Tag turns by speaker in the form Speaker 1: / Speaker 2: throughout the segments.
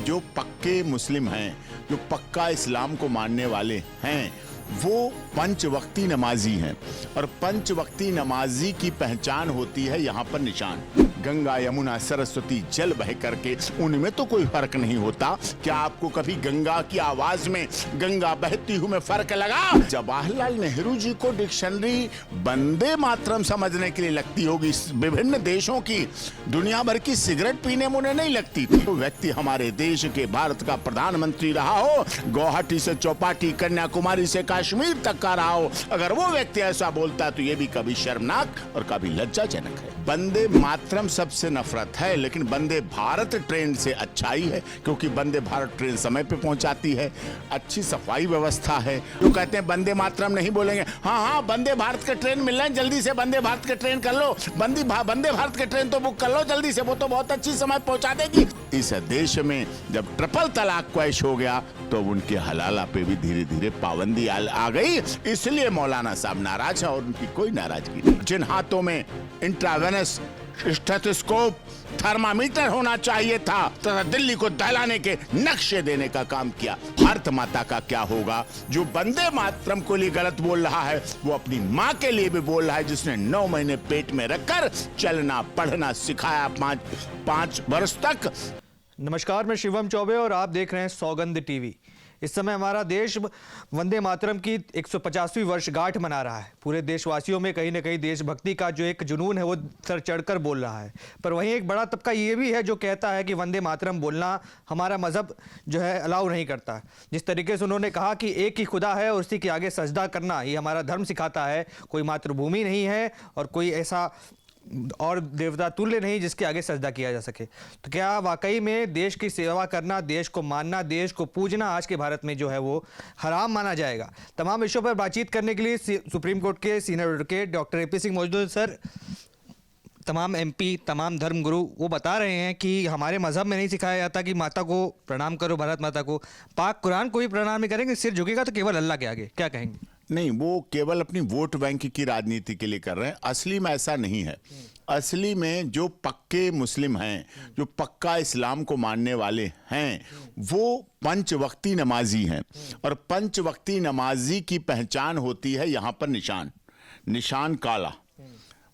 Speaker 1: जो पक्के मुस्लिम हैं, जो पक्का इस्लाम को मानने वाले हैं, वो पंचवक्ती नमाजी हैं। और पंचवक्ती नमाजी की पहचान होती है यहाँ पर निशान। गंगा यमुना सरस्वती जल बह करके, उनमें तो कोई फर्क नहीं होता। क्या आपको कभी गंगा की आवाज में गंगा बहती हुई में फर्क लगा? जवाहरलाल नेहरू जी को डिक्शनरी वंदे मातरम समझने के लिए लगती होगी, विभिन्न देशों की दुनिया भर की सिगरेट पीने में उन्हें नहीं लगती थी। तो व्यक्ति हमारे देश के, भारत का प्रधानमंत्री रहा हो, गुवाहाटी से चौपाटी, कन्याकुमारी से कश्मीर तक का रहा हो, अगर वो व्यक्ति ऐसा बोलता है तो ये भी कभी शर्मनाक और कभी लज्जाजनक है। वंदे मातरम सबसे नफरत है, लेकिन वंदे भारत ट्रेन से अच्छाई है, क्योंकि वंदे भारत ट्रेन समय पे पहुंचाती है, अच्छी सफाई व्यवस्था है। जो कहते हैं वंदे मातरम नहीं बोलेंगे, हाँ वंदे भारत के ट्रेन मिल रहे हैं, जल्दी से वंदे भारत के ट्रेन कर लो, वंदे भारत के ट्रेन तो बुक कर लो जल्दी से, वो तो बहुत अच्छी समय पहुंचा देगी। इस देश में जब ट्रिपल तलाक क्वैश हो गया तो उनके हलाला पे भी धीरे धीरे पाबंदी आ गई। इसलिए मौलाना साहब नाराज है और उनकी कोई नाराजगी नहीं। जिन हाथों में इंट्रावेनस स्टेथोस्कोप, थर्मामीटर होना चाहिए था, तथा दिल्ली को दहलाने के नक्शे देने का काम किया। भारत माता का क्या होगा? जो वंदे मातरम को लिए गलत बोल रहा है, वो अपनी माँ के लिए भी बोल रहा है, जिसने 9 महीने पेट में रखकर चलना पढ़ना सिखाया 5 वर्ष तक।
Speaker 2: नमस्कार, मैं शिवम चौबे और आप देख रहे हैं सौगंध टीवी। इस समय हमारा देश वंदे मातरम की 150वीं वर्षगांठ मना रहा है। पूरे देशवासियों में कहीं ना कहीं देशभक्ति का जो एक जुनून है वो सर चढ़कर बोल रहा है। पर वहीं एक बड़ा तबका ये भी है जो कहता है कि वंदे मातरम बोलना हमारा मजहब जो है अलाउ नहीं करता। जिस तरीके से उन्होंने कहा कि एक ही खुदा है और उसी के आगे सजदा करना ये हमारा धर्म सिखाता है, कोई मातृभूमि नहीं है और कोई ऐसा और देवता तुल्य नहीं जिसके आगे सजदा किया जा सके। तो क्या वाकई में देश की सेवा करना, देश को मानना, देश को पूजना आज के भारत में जो है वो हराम माना जाएगा? तमाम विषयों पर बातचीत करने के लिए सुप्रीम कोर्ट के senior advocate doctor AP Singh मौजूद हैं। सर, तमाम MP, तमाम धर्म गुरु वो बता रहे हैं कि हमारे मजहब में नहीं सिखाया जाता कि माता को प्रणाम करो, भारत माता को। पाक कुरान को भी प्रणाम नहीं करेंगे, सिर झुकेगा तो केवल अल्लाह के आगे। क्या कहेंगे?
Speaker 1: नहीं, वो केवल अपनी वोट बैंक की राजनीति के लिए कर रहे हैं। असली में ऐसा नहीं है। असली में जो पक्के मुस्लिम हैं, जो पक्का इस्लाम को मानने वाले हैं, वो पंचवक्ती नमाजी हैं। और पंचवक्ती नमाजी की पहचान होती है यहाँ पर निशान काला।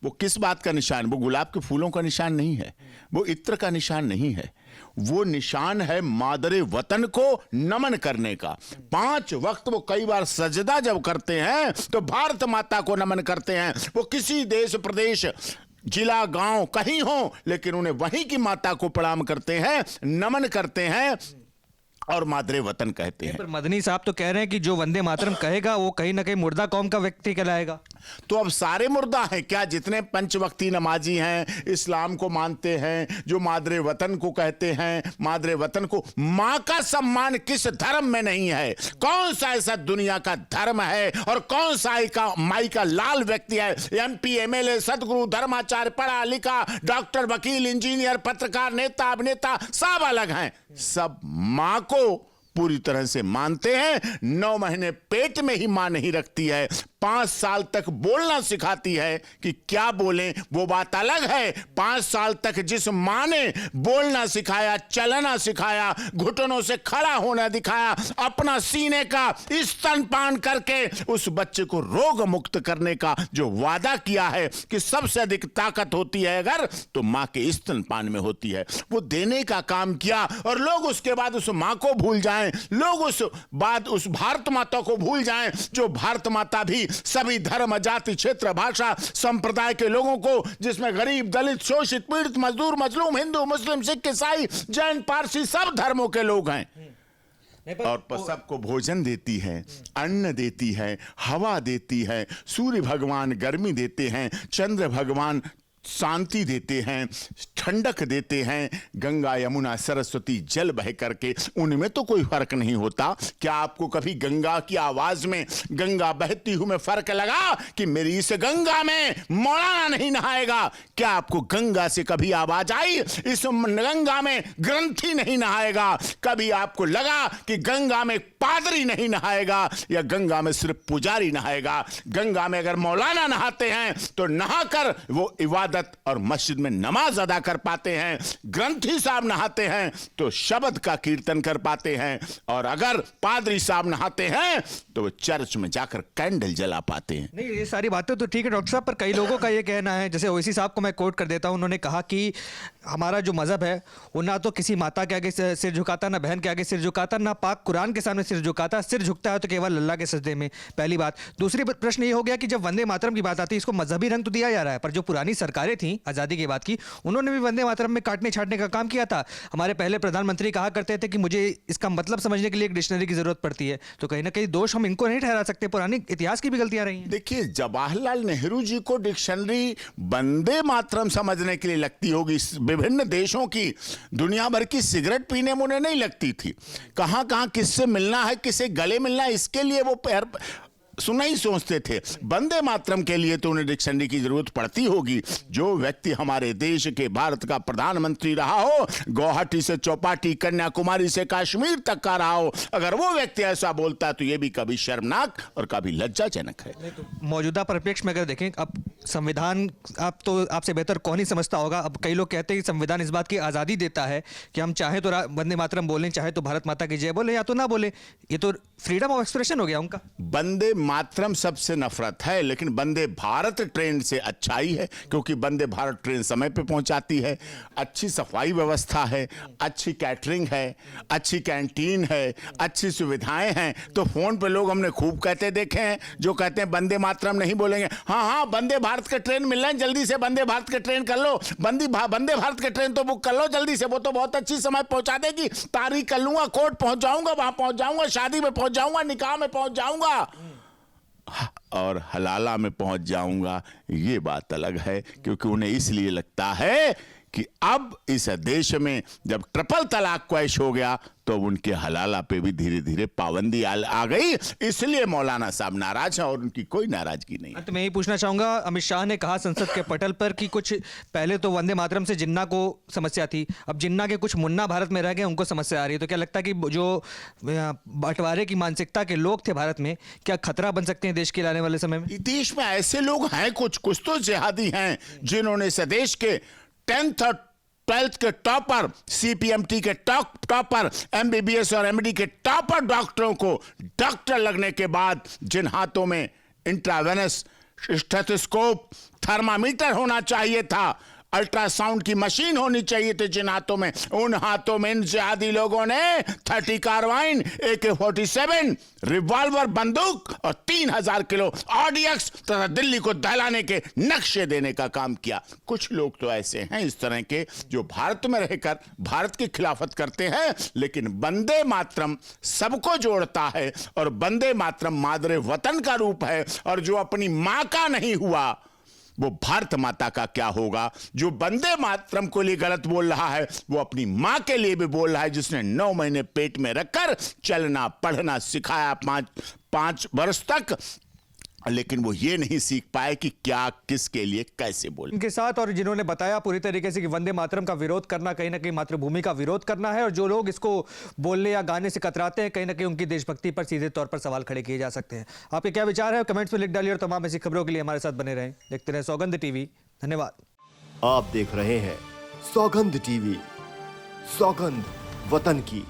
Speaker 1: वो किस बात का निशान? वो गुलाब के फूलों का निशान नहीं है, वो इत्र का निशान नहीं है, वो निशान है मादरे वतन को नमन करने का। 5 वक्त वो कई बार सजदा जब करते हैं तो भारत माता को नमन करते हैं। वो किसी देश, प्रदेश, जिला, गांव कहीं हो, लेकिन उन्हें वहीं की माता को प्रणाम करते हैं, नमन करते हैं और मादरे वतन कहते हैं।
Speaker 2: पर मदनी साहब तो कह रहे हैं कि जो वंदे मातरम कहेगा वो कहीं ना कहीं मुर्दा कौम का व्यक्ति कहलाएगा।
Speaker 1: तो अब सारे मुर्दा हैं क्या? जितने पंचवक्ती नमाजी हैं, इस्लाम को मानते हैं, जो मादरे वतन को कहते हैं, मादरे वतन को, माँ का सम्मान किस धर्म में नहीं है? कौन सा ऐसा दुनिया का धर्म है और कौन सा माई का लाल व्यक्ति है? MP, MLA, सदगुरु, धर्माचार्य, पढ़ा लिखा, डॉक्टर, वकील, इंजीनियर, पत्रकार, नेता, अभिनेता सब अलग हैं। सब माँ को पूरी तरह से मानते हैं। 9 महीने पेट में ही मां नहीं रखती है, 5 साल तक बोलना सिखाती है कि क्या बोलें वो बात अलग है। 5 साल तक जिस मां ने बोलना सिखाया, चलना सिखाया, घुटनों से खड़ा होना दिखाया, अपना सीने का स्तनपान करके उस बच्चे को रोग मुक्त करने का जो वादा किया है कि सबसे अधिक ताकत होती है अगर तो मां के स्तनपान में होती है, वो देने का काम किया। और लोग उसके बाद उस मां को भूल जाएं, लोग उस भारत माता को भूल जाएं, जो भारत माता भी सभी धर्म, जाति, क्षेत्र, भाषा, संप्रदाय के लोगों को, जिसमें गरीब, दलित, शोषित, पीड़ित, मजदूर, मजलूम, हिंदू, मुस्लिम, सिख, ईसाई, जैन, पारसी, सब धर्मों के लोग हैं। और सबको भोजन देती है, अन्न देती है, हवा देती है, सूर्य भगवान गर्मी देते हैं, चंद्र भगवान शांति देते हैं, ठंडक देते हैं, गंगा यमुना सरस्वती जल बह करके, उनमें तो कोई फर्क नहीं होता। क्या आपको कभी गंगा की आवाज में गंगा बहती हुई में फर्क लगा कि मेरी इस गंगा में मौलाना नहीं नहाएगा? क्या आपको गंगा से कभी आवाज आई इस गंगा में ग्रंथी नहीं नहाएगा? कभी आपको लगा कि गंगा में पादरी नहीं नहाएगा या गंगा में सिर्फ पुजारी नहाएगा। गंगा में अगर मौलाना नहाते हैं तो नहाकर वो इबादत और मस्जिद में नमाज अदा कर पाते हैं। ग्रंथी साहब नहाते हैं तो शब्द का कीर्तन कर पाते हैं, और अगर पादरी साहब नहाते हैं तो वो चर्च में जाकर कैंडल जला पाते हैं।
Speaker 2: नहीं, ये सारी बातें तो ठीक है डॉक्टर साहब, पर कई लोगों का ये कहना है, जैसे ओवैसी साहब को मैं कोट कर देता हूं, उन्होंने कहा कि हमारा जो मजहब है वो ना तो किसी माता के आगे सिर झुकाता, ना बहन के आगे सिर झुकाता, ना पाक कुरान के सामने सिर झुकाता। सिर झुकता है तो केवल अल्लाह के सजदे में। पहली बात। दूसरी प्रश्न ये हो गया कि जब वंदे मातरम की बात आती है, इसको मजहबी रंग तो दिया जा रहा है, पर जो पुरानी सरकारें थी आजादी के बाद की, उन्होंने भी वंदे मातरम में काटने छाटने का काम किया था। हमारे पहले प्रधानमंत्री कहा करते थे कि मुझे इसका मतलब समझने के लिए एक डिक्शनरी की जरूरत पड़ती है। तो कहीं ना कहीं दोष हम इनको नहीं ठहरा सकते, पुरानी इतिहास की भी गलतियां रही हैं।
Speaker 1: देखिए, जवाहरलाल नेहरू जी को डिक्शनरी वंदे मातरम समझने के लिए लगती होगी, विभिन्न देशों की दुनिया भर की सिगरेट पीने में उन्हें नहीं लगती थी। कहां कहां किससे मिलना है, किसे गले मिलना है, इसके लिए वो पैर सुना ही सोचते थे। वंदे मातरम के लिए तो उन्हें डिक्शनरी की जरूरत पड़ती होगी। जो व्यक्ति हमारे देश के, भारत का प्रधानमंत्री रहा हो, गुवाहाटी से चौपाटी, कन्याकुमारी से कश्मीर तक का रहा हो, अगर वो व्यक्ति ऐसा बोलता है तो ये भी कभी शर्मनाक और कभी लज्जाजनक है।
Speaker 2: मौजूदा परिप्रेक्ष्य में अगर देखें, अब संविधान, आप तो आपसे बेहतर कौन ही समझता होगा, अब कई लोग कहते हैं कि संविधान इस बात की आज़ादी देता है कि हम चाहे तो वंदे मातरम बोलें, चाहे तो भारत माता की जय बोले, या तो ना बोले। ये तो फ्रीडम ऑफ एक्सप्रेशन हो गया उनका।
Speaker 1: वंदे मातरम सबसे नफरत है, लेकिन वंदे भारत ट्रेन से अच्छाई है, क्योंकि वंदे भारत ट्रेन समय पे पहुंचाती है, अच्छी सफाई व्यवस्था है, अच्छी कैटरिंग है, अच्छी कैंटीन है, अच्छी सुविधाएं हैं। तो फोन पे लोग हमने खूब कहते देखे हैं जो कहते हैं वंदे मातरम नहीं बोलेंगे। हाँ हाँ, वंदे भारत के ट्रेन मिल रहे हैं, जल्दी से वंदे भारत के ट्रेन कर लो, वंदे भारत के ट्रेन तो बुक कर लो जल्दी से, वो तो बहुत अच्छी समय पहुंचा देगी, तारीख कर लूंगा, कोर्ट पहुंच जाऊंगा, वहां पहुंच जाऊंगा, शादी में पहुंच जाऊंगा, निकाह में पहुंच जाऊंगा और हलाला में पहुंच जाऊंगा। ये बात अलग है, क्योंकि उन्हें इसलिए लगता है कि अब इस देश में जब ट्रिपल तलाक क्वैश हो गया तो उनके हलाला पे भी धीरे धीरे पाबंदी आ गई, इसलिए मौलाना साहब नाराज हैं और उनकी कोई नाराजगी नहीं।
Speaker 2: तो मैं ये पूछना चाहूंगा, अमित शाह ने कहा संसद के पटल पर कि कुछ पहले तो वंदे मातरम से जिन्ना को समस्या थी, अब जिन्ना के कुछ मुन्ना भारत में रह गए, उनको समस्या आ रही है। तो क्या लगता है कि जो बंटवारे की मानसिकता के लोग थे भारत में, क्या खतरा बन सकते हैं देश के आने वाले समय में?
Speaker 1: देश में ऐसे लोग हैं, कुछ तो जिहादी हैं जिन्होंने इस देश के 10th और 12th के टॉपर, सीपीएमटी के टॉपर, एमबीबीएस और एमडी के टॉपर डॉक्टरों को डॉक्टर लगने के बाद जिन हाथों में इंट्रावेनस स्टेथोस्कोप, थर्मामीटर होना चाहिए था, अल्ट्रासाउंड की मशीन होनी चाहिए थी जिन हाथों में, उन हाथों में इन जिहादी लोगों ने 30 कार्बाइन, AK-47 रिवॉल्वर बंदूक और 3000 किलो RDX तथा दिल्ली को दहलाने के नक्शे देने का काम किया। कुछ लोग तो ऐसे हैं इस तरह के जो भारत में रहकर भारत की खिलाफत करते हैं, लेकिन वंदे मातरम सबको जोड़ता है और वंदे मातरम मादरे वतन का रूप है, और जो अपनी मां का नहीं हुआ वो भारत माता का क्या होगा। जो वंदे मातरम को लिए गलत बोल रहा है वो अपनी मां के लिए भी बोल रहा है, जिसने 9 महीने पेट में रखकर चलना पढ़ना सिखाया 5 वर्ष तक, लेकिन वो ये नहीं सीख पाए कि क्या, किसके लिए, कैसे बोले।
Speaker 2: इनके साथ और जिन्होंने बताया पूरी तरीके से कि वंदे मातरम का विरोध करना कहीं ना कहीं मातृभूमि का विरोध करना है, और जो लोग इसको बोलने या गाने से कतराते हैं, कहीं ना कहीं उनकी देशभक्ति पर सीधे तौर पर सवाल खड़े किए जा सकते हैं। आपके क्या विचार है, कमेंट्स में लिख डालिए, और तमाम ऐसी खबरों के लिए हमारे साथ बने रहें। देखते रहें सौगंध टीवी। धन्यवाद।
Speaker 3: आप देख रहे हैं सौगंध टीवी, सौगंध वतन की।